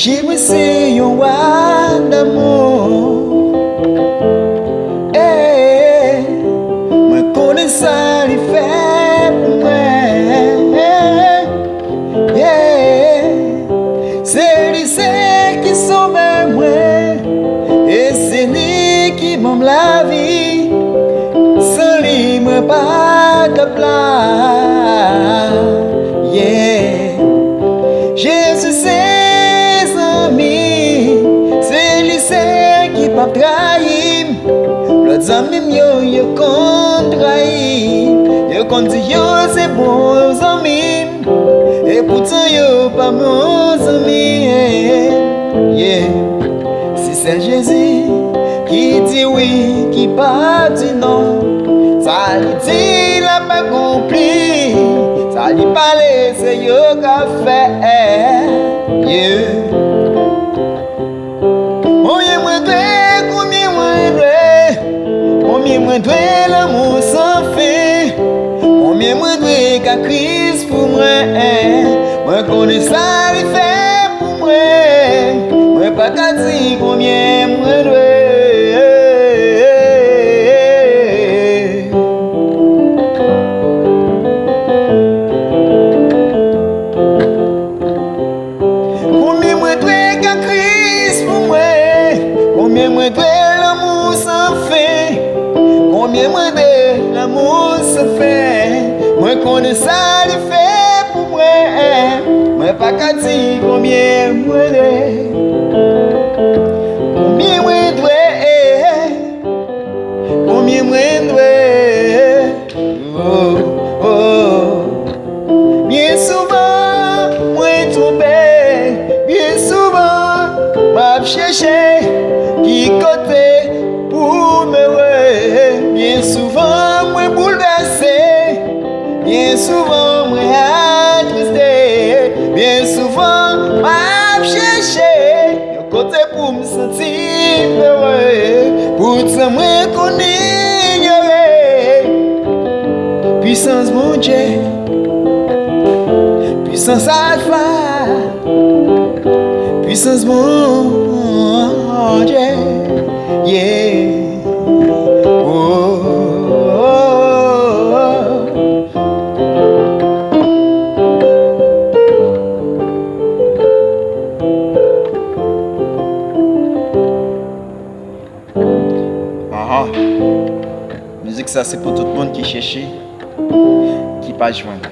J'ai essayé un roi d'amour. Moi connais ça, il fait pour moi. C'est lui qui sauve moi. Et c'est lui qui m'aime la vie. Sans lui, moi pas de place. Jésus c'est ami. C'est lui qui m'a trahi. L'autre ami yo contre trahi. Yo contre dit yo c'est bons amis. Et pourtant yo pas bons amis. Si c'est Jésus qui dit oui, qui pas dit non, ça lui dit la pas compris, ça lui parle c'est yo qu'a fait. Combien moins de l'amour sans fin, combien moins de qu'à Christ pour moi. Moi connais ça il fait pour moi. Moi pas qu'à dire combien moins de. Combien moins de qu'à Christ pour moi. Combien moins de l'amour sans fin. Combien moins de l'amour se fait. Moi connais ça il fait pour moi. Moi pas qu'à dire combien moins de. Combien moins de. Combien moins de. Oh, oh. Bien souvent moi trompé. Bien souvent m'a cherché qui côté pour me voir. Bien souvent, moi bouleversé. Bien souvent, moi attristé. Bien souvent, m'a cherché un côté pour me sentir heureux. Pourtant, moi qu'on ignorait. Puissance mon Dieu, puissance alpha, puissance mon Dieu. Yeah. Musique ça c'est pour tout le monde qui cherche, qui pas joindre.